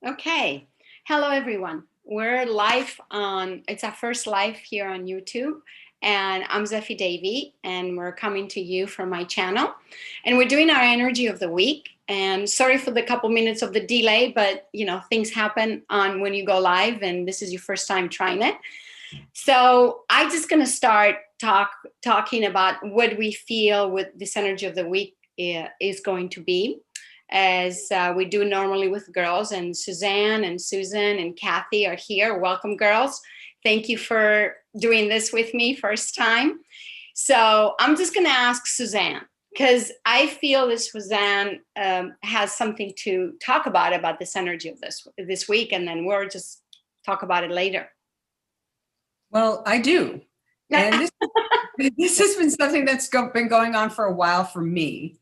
Okay. Hello, everyone. We're live it's our first live here on YouTube. And I'm Zephy Davy, and we're coming to you from my channel. And we're doing our energy of the week. And sorry for the couple minutes of the delay, but things happen on when you go live, and this is your first time trying it. So I'm just gonna start talking about what we feel with this energy of the week is going to be as we do normally with girls. And Suzanne and Susan and Kathy are here. Welcome, girls. Thank you for doing this with me first time. So I'm just going to ask Suzanne, because I feel that Suzanne has something to talk about this energy of this week, and then we'll just talk about it later. Well, I do. And this has been something that's been going on for a while for me.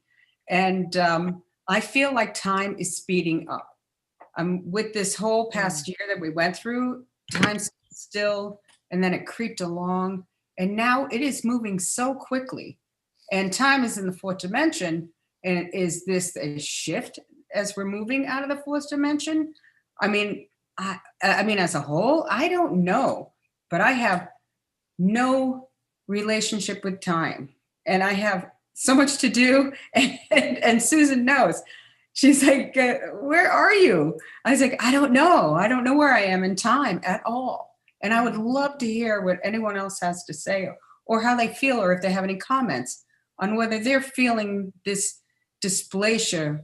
And I feel like time is speeding up. With this whole past year that we went through, time stood still, and then it creeped along. And now it is moving so quickly. And time is in the fourth dimension. And is this a shift as we're moving out of the fourth dimension? I mean, as a whole, I don't know. But I have no relationship with time. And I have so much to do. And Susan knows. She's like, where are you? I was like, I don't know. I don't know where I am in time at all. And I would love to hear what anyone else has to say, or how they feel, or if they have any comments on whether they're feeling this dysplasia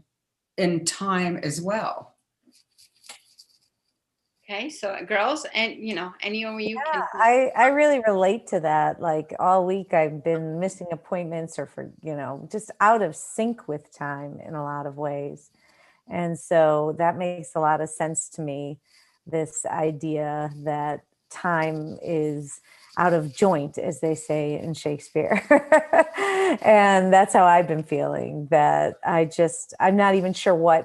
in time as well. Okay, so girls, and any of you can. I really relate to that. Like all week I've been missing appointments or just out of sync with time in a lot of ways. And so that makes a lot of sense to me, this idea that time is out of joint, as they say in Shakespeare. And that's how I've been feeling, that I'm not even sure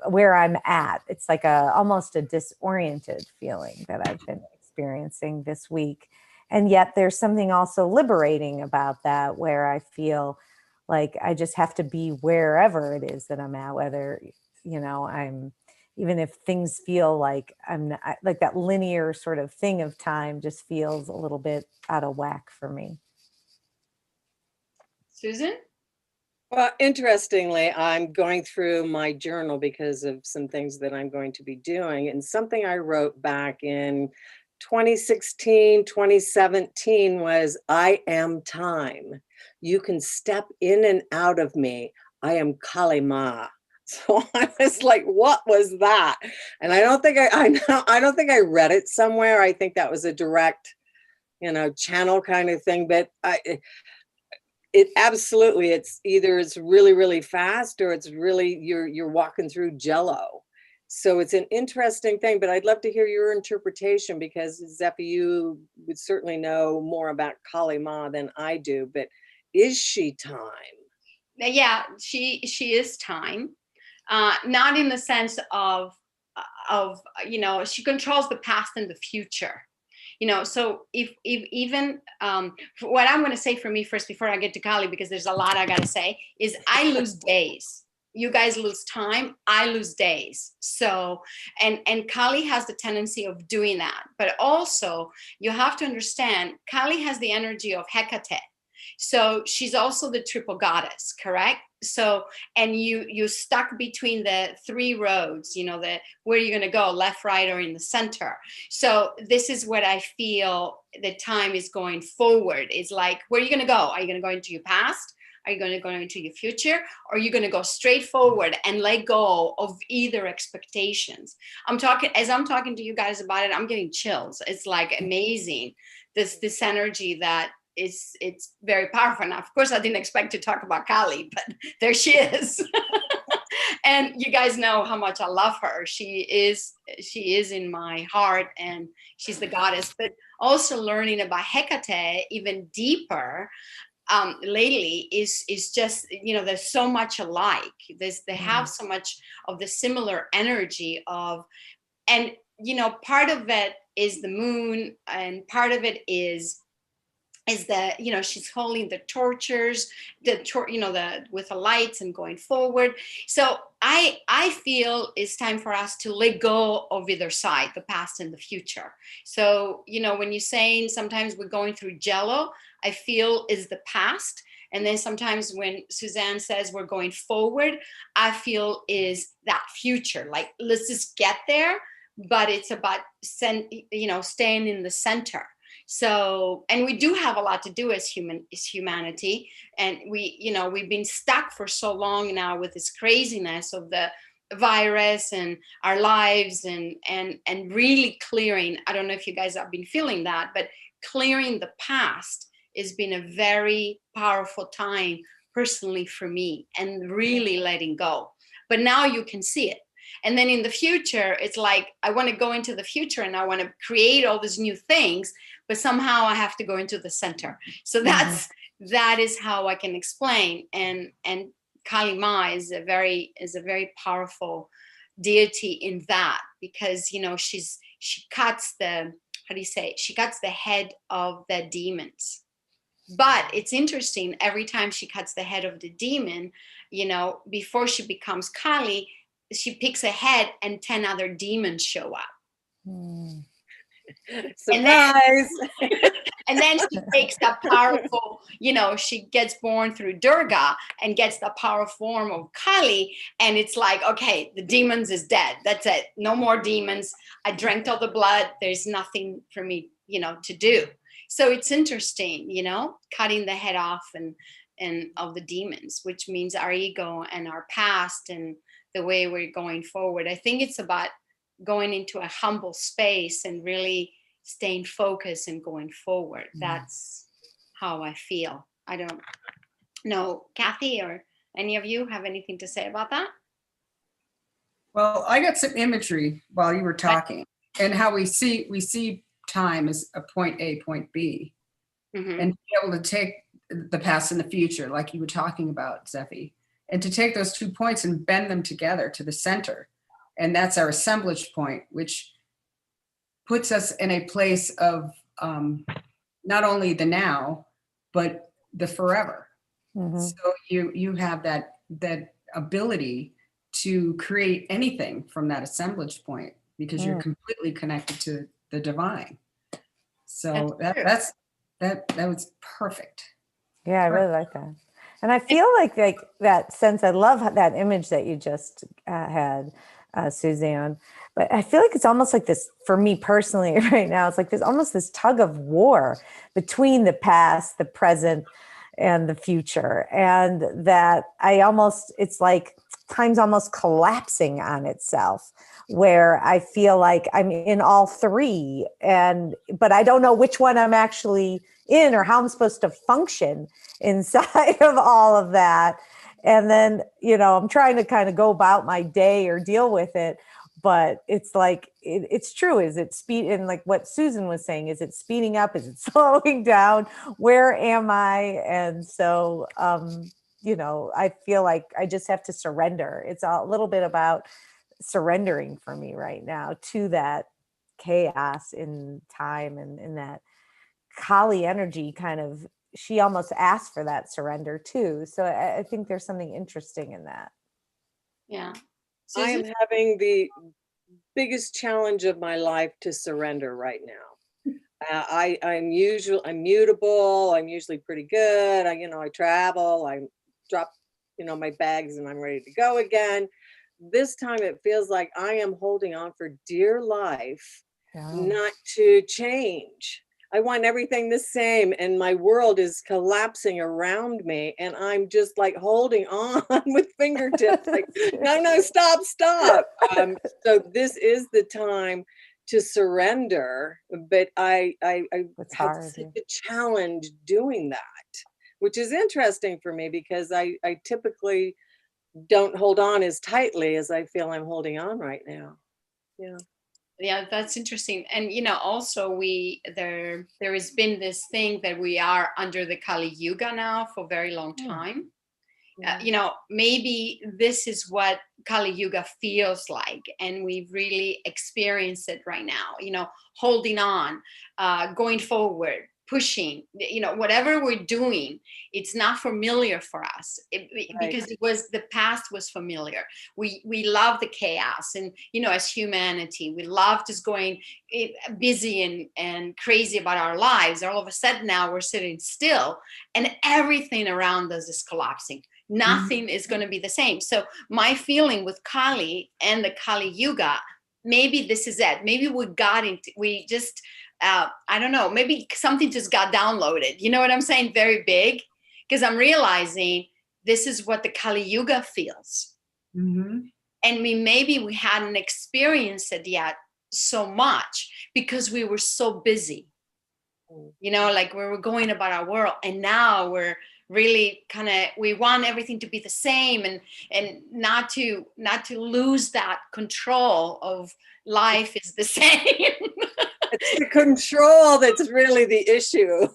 where I'm at. It's like almost a disoriented feeling that I've been experiencing this week. And yet there's something also liberating about that, where I feel like I just have to be wherever it is that I'm at, whether, even if things feel like I'm not, like that linear sort of thing of time just feels a little bit out of whack for me. Susan? Well, interestingly, I'm going through my journal because of some things that I'm going to be doing. And something I wrote back in 2016, 2017 was, I am time. You can step in and out of me. I am Kali Ma. So I was like, what was that? And I don't think I don't think I read it somewhere. I think that was a direct, channel kind of thing. But it absolutely, it's either it's really, really fast, or it's really, you're walking through jello. So it's an interesting thing, but I'd love to hear your interpretation, because Zephy, you would certainly know more about Kali Ma than I do, but is she time? Yeah, she is time. Not in the sense of she controls the past and the future. So if even what I'm going to say for me first, before I get to Kali, because there's a lot I got to say, is I lose days. You guys lose time, I lose days. So, and Kali has the tendency of doing that. But also, you have to understand, Kali has the energy of Hecate. So she's also the triple goddess, correct? So, and you stuck between the three roads, where you're going to go, left, right, or in the center. So this is what I feel the time is going forward. Is like, where are you going to go? Are you going to go into your past? Are you going to go into your future? Or are you going to go straight forward and let go of either expectations? As I'm talking to you guys about it, I'm getting chills. It's like amazing. This energy that it's very powerful. Now, of course, I didn't expect to talk about Kali, but there she is. And you guys know how much I love her. She is in my heart, and she's the goddess. But also learning about Hecate even deeper lately is just, there's so much alike. They have so much of the similar energy of, and part of it is the moon, and part of it is that she's holding the torches, with the lights and going forward. So I feel it's time for us to let go of either side, the past and the future. So, when you're saying sometimes we're going through jello, I feel is the past. And then sometimes when Suzanne says we're going forward, I feel is that future. Like, let's just get there, but it's about staying in the center. So, and we do have a lot to do as humanity. And we've been stuck for so long now with this craziness of the virus and our lives and really clearing. I don't know if you guys have been feeling that, but clearing the past has been a very powerful time personally for me, and really letting go. But now you can see it. And then in the future, it's like, I want to go into the future and I want to create all these new things, but somehow I have to go into the center. So that is how I can explain. And Kali Ma is a very powerful deity in that, because, she cuts she cuts the head of the demons. But it's interesting, every time she cuts the head of the demon, before she becomes Kali, she picks a head and 10 other demons show up. Surprise! And then she takes that powerful, she gets born through Durga and gets the power form of Kali. And it's like, okay, the demons is dead. That's it. No more demons. I drank all the blood. There's nothing for me, to do. So it's interesting, cutting the head off and of the demons, which means our ego and our past and the way we're going forward. I think it's about going into a humble space and really staying focused and going forward. That's how I feel. I don't know, Kathy or any of you have anything to say about that? Well, I got some imagery while you were talking, and how we see time as a point A, point B, and be able to take the past and the future, like you were talking about, Zephy, and to take those 2 points and bend them together to the center. And that's our assemblage point, which puts us in a place of not only the now, but the forever. So you have that ability to create anything from that assemblage point, because you're completely connected to the divine. So that was perfect. Yeah, I really like that. And I feel like that sense, I love that image that you just had, Suzanne, but I feel like it's almost like this, for me personally right now, it's like there's almost this tug of war between the past, the present, and the future. And that it's like time's almost collapsing on itself, where I feel like I'm in all three, but I don't know which one I'm actually in or how I'm supposed to function inside of all of that. And then, I'm trying to kind of go about my day or deal with it. But it's like, it's true. Is it speed? And like what Susan was saying, is it speeding up? Is it slowing down? Where am I? And so, I feel like I just have to surrender. It's a little bit about surrendering for me right now to that chaos in time, and in that Kali energy kind of, she almost asked for that surrender too. So I think there's something interesting in that. Yeah. I am having the biggest challenge of my life to surrender right now. I'm mutable. I'm usually pretty good. I travel, I drop, my bags and I'm ready to go again. This time it feels like I am holding on for dear life, not to change. I want everything the same, and my world is collapsing around me, and I'm just like holding on with fingertips, like, no, stop. So this is the time to surrender, but I have such a challenge doing that, which is interesting for me, because I typically don't hold on as tightly as I feel I'm holding on right now. Yeah, that's interesting. And also there has been this thing that we are under the Kali Yuga now for a very long time. Maybe this is what Kali Yuga feels like, and we've really experienced it right now, holding on, going forward, pushing, whatever we're doing, it's not familiar for us because the past was familiar. We love the chaos, and as humanity, we love just going busy and crazy about our lives. All of a sudden now we're sitting still and everything around us is collapsing. Nothing is going to be the same. So my feeling with Kali and the Kali Yuga, maybe this is it. Maybe we just I don't know, maybe something just got downloaded. You know what I'm saying? Very big, because I'm realizing this is what the Kali Yuga feels. And maybe we hadn't experienced it yet so much because we were so busy, like we were going about our world. And now we're really we want everything to be the same and not to lose that control of life is the same. It's the control that's really the issue.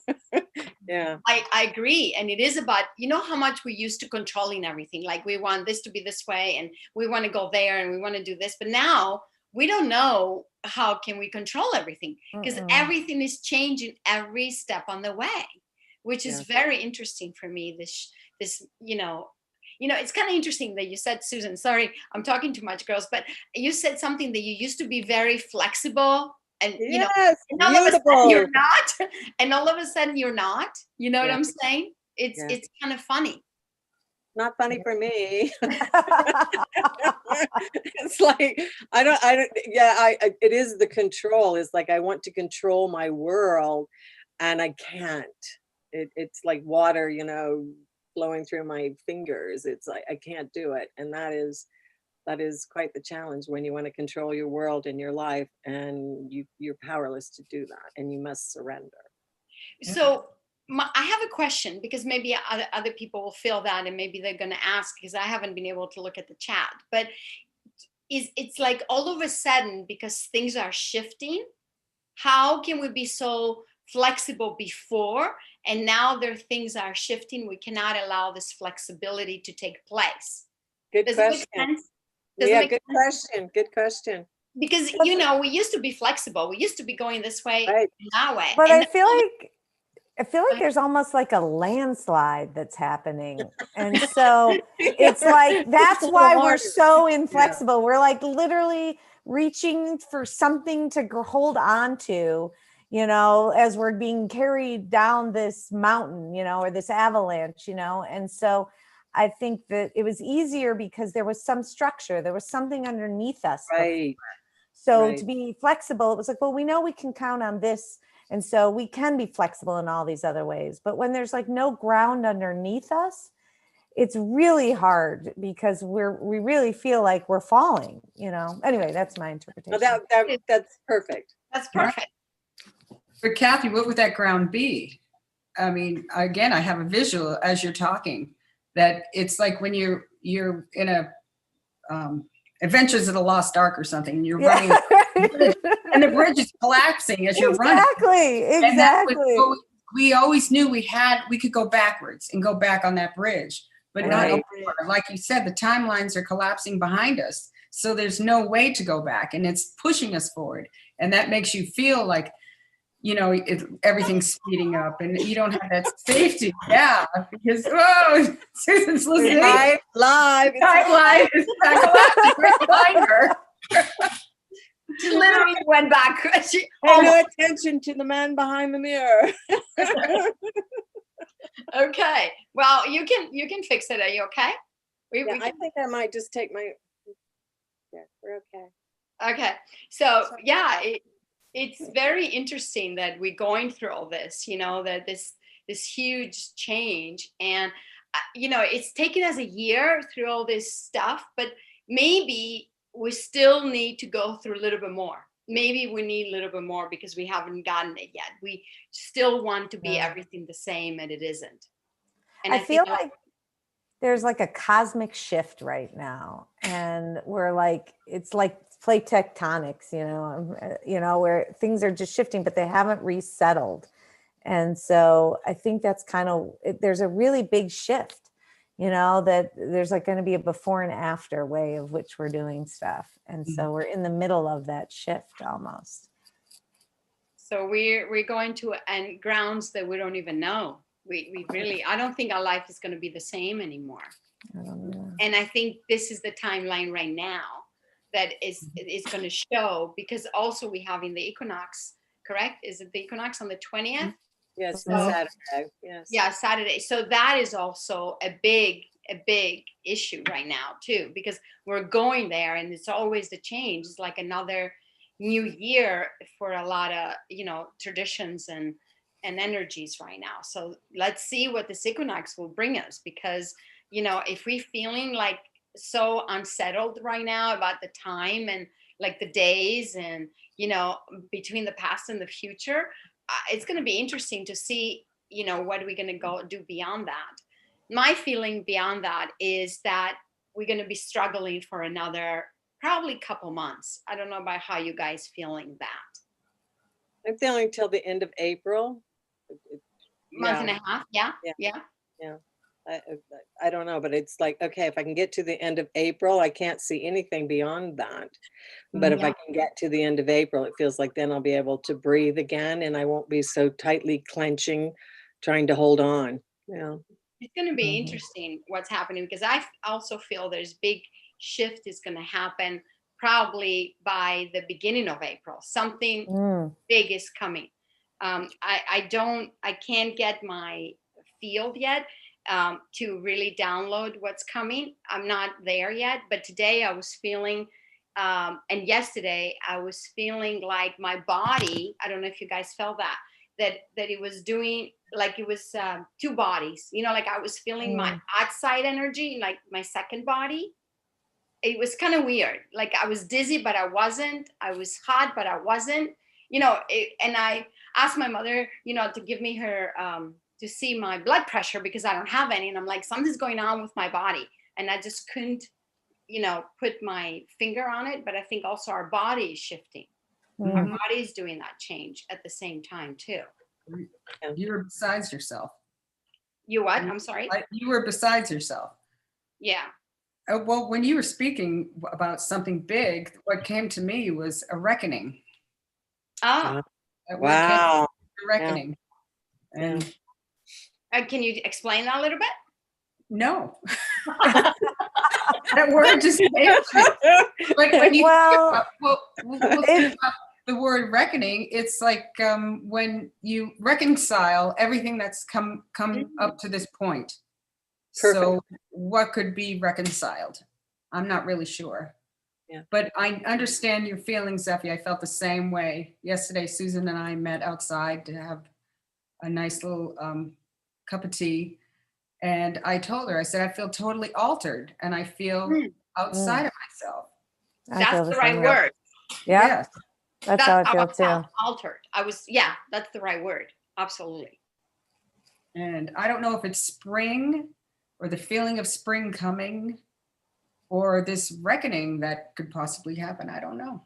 Yeah, I agree. And it is about, how much we used to controlling everything. Like we want this to be this way and we want to go there and we want to do this. But now we don't know how can we control everything, because everything is changing every step on the way, which is very interesting for me. This it's kind of interesting that you said, Susan, sorry, I'm talking too much, girls, but you said something that you used to be very flexible. And yes, and all of a sudden you're not, and all of a sudden you're not. You know what I'm saying? It's kind of funny. Not funny for me. It's like it is the control. It's like I want to control my world, and I can't. It's like water, flowing through my fingers. It's like I can't do it, and that is quite the challenge when you want to control your world and your life, and you're powerless to do that, and you must surrender. So I have a question, because maybe other people will feel that, and maybe they're going to ask, because I haven't been able to look at the chat. But it's like all of a sudden, because things are shifting, how can we be so flexible before, and now things are shifting, we cannot allow this flexibility to take place? Good question. Good question. Because we used to be flexible. We used to be going this way, that way. But I feel like there's almost like a landslide that's happening. And so it's like, that's why we're so inflexible. We're like literally reaching for something to hold on to, as we're being carried down this mountain, or this avalanche, and so I think that it was easier because there was some structure, there was something underneath us. Right. So to be flexible, it was like, well, we know we can count on this. And so we can be flexible in all these other ways. But when there's like no ground underneath us, it's really hard, because we really feel like we're falling, Anyway, that's my interpretation. Well, that's perfect. That's perfect. But Kathy, what would that ground be? I mean, again, I have a visual as you're talking, that it's like when you're in a Adventures of the Lost Ark or something, and you're running and the bridge is collapsing as you're running. Exactly. We always knew we could go backwards and go back on that bridge, but not anymore. Like you said, the timelines are collapsing behind us, so there's no way to go back, and it's pushing us forward, and that makes you feel like everything's speeding up, and you don't have that safety. Yeah, because Susan's listening. Live. It's right behind her. She literally went back. Pay no attention to the man behind the mirror. Okay. Well, you can fix it. Are you okay? I think I might just take my. Yeah, we're okay. Okay. So yeah. It's very interesting that we're going through all this, that this huge change, and it's taken us a year through all this stuff, but maybe we still need to go through a little bit more. Maybe we need a little bit more because we haven't gotten it yet. We still want to be everything the same, and it isn't. And I feel like there's like a cosmic shift right now, and we're like, it's like plate tectonics, where things are just shifting, but they haven't resettled. And so I think that's there's a really big shift, that there's like going to be a before and after way of which we're doing stuff. And so we're in the middle of that shift almost. So we're going to and grounds that we don't even know. We really, I don't think our life is going to be the same anymore. I don't know. And I think this is the timeline right now that is going to show, because also we have in the equinox, correct? Is it the equinox on the 20th? Yes, So- Saturday. Yes. Yeah, Saturday. So that is also a big issue right now too, because we're going there, and it's always the change. It's like another new year for a lot of, you know, traditions and energies right now. So let's see what this equinox will bring us, because, you know, if we're feeling like so unsettled right now about the time and like the days and, you know, between the past and the future, it's going to be interesting to see, you know, what are we going to go do beyond that. My feeling beyond that is that we're going to be struggling for another probably couple months. I don't know about how you guys feeling that. I'm feeling till the end of April. Month and a half. Yeah. Yeah. I don't know, but it's like, okay, if I can get to the end of April, I can't see anything beyond that. But if I can get to the end of April, it feels like then I'll be able to breathe again, and I won't be so tightly clenching, trying to hold on. Yeah. It's going to be interesting what's happening, because I also feel there's big shift is going to happen probably by the beginning of April. Something big is coming. I can't get my field yet to really download what's coming. I'm not there yet, but today I was feeling, and yesterday I was feeling like my body, I don't know if you guys felt that it was doing, like it was two bodies, you know, like I was feeling my outside energy, like my second body. It was kind of weird. Like I was dizzy, but I wasn't. I was hot, but I wasn't, you know, and I asked my mother, you know, to give me her, to see my blood pressure, because I don't have any. And I'm like, something's going on with my body. And I just couldn't, you know, put my finger on it. But I think also our body is shifting. Our body is doing that change at the same time too. You were besides yourself. You what? I'm sorry. You were besides yourself. Yeah. Well, when you were speaking about something big, what came to me was a reckoning. Oh. Wow. A reckoning. Yeah. And Can you explain that a little bit? no. That word just fails me. But when you think about the word reckoning, it's like when you reconcile everything that's come up to this point. Perfect. So what could be reconciled? I'm not really sure. Yeah. But I understand your feelings, Zeffie. I felt the same way. Yesterday, Susan and I met outside to have a nice little cup of tea. And I told her, I said, I feel totally altered and I feel outside of myself. That's the right word. Yeah. Yes. That's how I feel too. Altered. That's the right word. Absolutely. And I don't know if it's spring or the feeling of spring coming or this reckoning that could possibly happen. I don't know.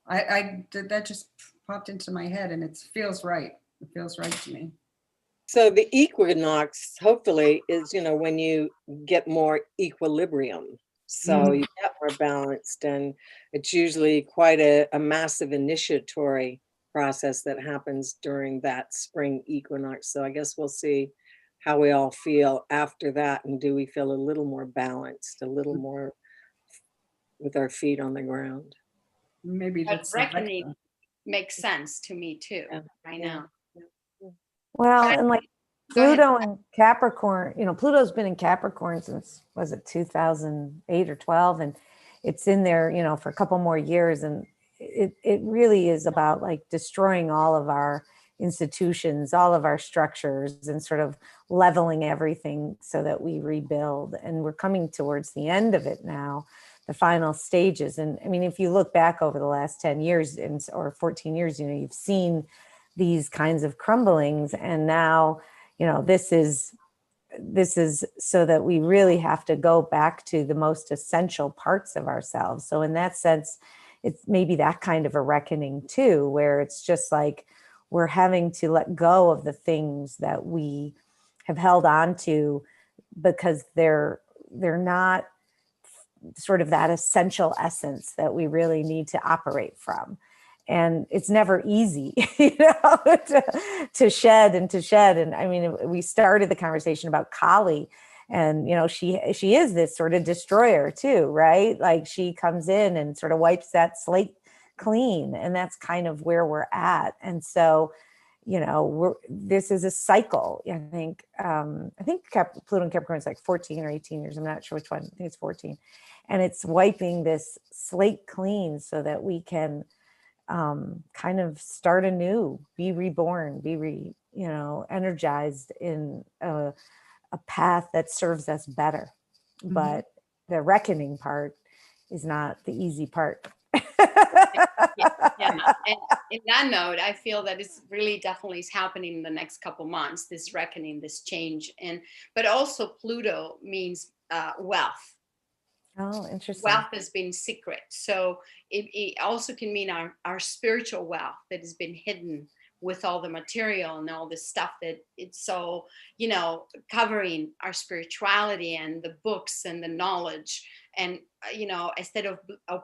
That just popped into my head and it feels right. It feels right to me. So the equinox, hopefully, is, you know, when you get more equilibrium. So you get more balanced, and it's usually quite a massive initiatory process that happens during that spring equinox. So I guess we'll see how we all feel after that. And do we feel a little more balanced, a little more with our feet on the ground? Maybe that's reckoning makes sense to me too, right now. Well, and like Go ahead. Pluto and Capricorn, you know, Pluto's been in Capricorn since, was it 2008 or 12? And it's in there, you know, for a couple more years. And it really is about like destroying all of our institutions, all of our structures, and sort of leveling everything so that we rebuild. And we're coming towards the end of it now, the final stages. And I mean, if you look back over the last 10 years or 14 years, you know, you've seen these kinds of crumblings. And now, you know, this is so that we really have to go back to the most essential parts of ourselves. So in that sense, it's maybe that kind of a reckoning too, where it's just like we're having to let go of the things that we have held on to because they're not sort of that essential essence that we really need to operate from. and it's never easy, to shed and to shed. And I mean, we started the conversation about Kali, and she is this sort of destroyer too, right? Like she comes in and sort of wipes that slate clean, and that's kind of where we're at. And so this is a cycle. I think Pluto and Capricorn is like 14 or 18 years. I'm not sure which one. I think it's 14. And it's wiping this slate clean so that we can kind of start anew, be reborn, be energized in a path that serves us better. Mm-hmm. But the reckoning part is not the easy part. Yeah. And in that note, I feel that it's really definitely is happening in the next couple months, this reckoning, this change. But also Pluto means wealth. Oh, interesting. Wealth has been secret. So it also can mean our spiritual wealth that has been hidden with all the material and all this stuff that it's so, covering our spirituality and the books and the knowledge. And, instead of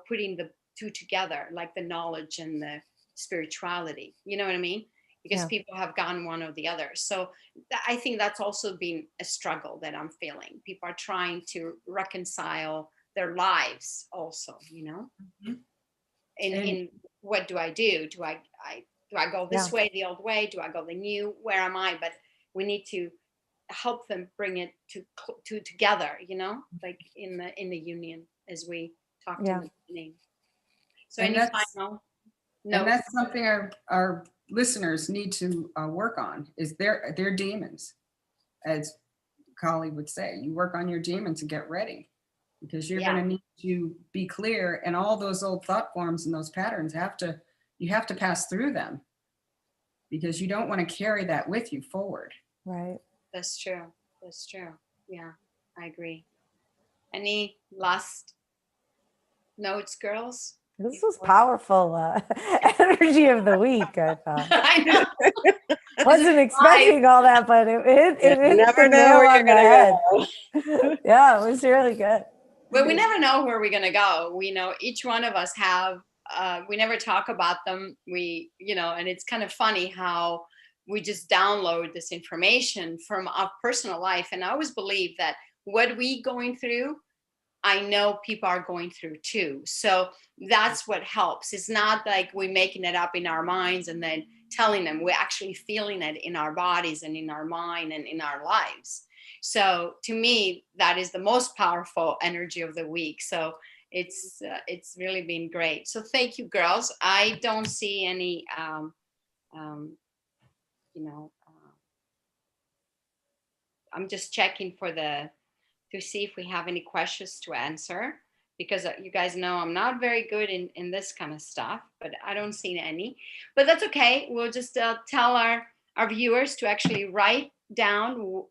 putting the two together, like the knowledge and the spirituality, you know what I mean? Because people have gone one or the other. So I think that's also been a struggle that I'm feeling. People are trying to reconcile their lives also, mm-hmm. in what do I do? Do I go this way, the old way? Do I go the new? Where am I? But we need to help them bring it to together, like in the union, as we talked in the beginning. So any final notes? And that's something our listeners need to work on, is their demons. As Kali would say, you work on your demons and get ready, because you're going to need to be clear, and all those old thought forms and those patterns you have to pass through them, because you don't want to carry that with you forward. Right. That's true. Yeah, I agree. Any last notes, girls? This was powerful energy of the week, I thought. I know. Wasn't expecting all that, but it never know where you're gonna go. Yeah, it was really good. But we never know where we're gonna go. We know each one of us have. We never talk about them. And it's kind of funny how we just download this information from our personal life. And I always believe that what we going through, I know people are going through too. So that's what helps. It's not like we're making it up in our minds and then telling them. We're actually feeling it in our bodies and in our mind and in our lives. So to me, that is the most powerful energy of the week. So it's really been great. So thank you, girls. I don't see any, I'm just checking to see if we have any questions to answer, because you guys know I'm not very good in this kind of stuff, but I don't see any. But that's okay. We'll just tell our viewers to actually write down,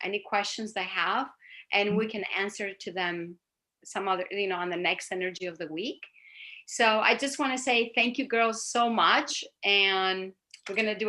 any questions they have, and we can answer to them some other, on the next energy of the week. So I just want to say thank you, girls, so much. And we're going to do